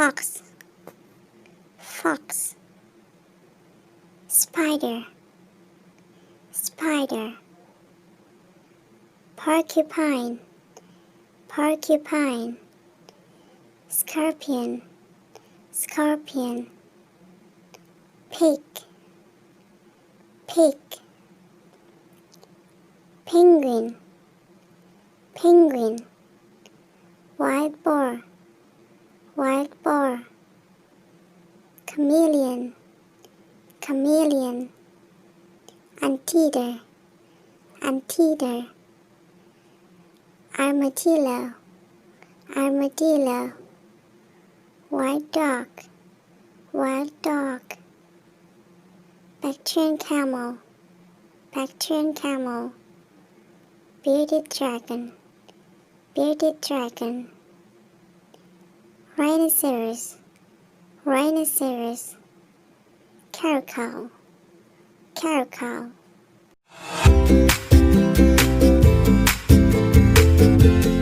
fox, fox. Spider, spider. Porcupine, porcupine. Scorpion, scorpion. Pig, pig. Penguin, penguin. Wild boar, wild boar. Chameleon, chameleon. Anteater, anteater. Armadillo, armadillo. Wild dog, wild dog. Bactrian camel, Bactrian camel. Bearded dragon, bearded dragon. Rhinoceros, rhinoceros. Caracal, caracal.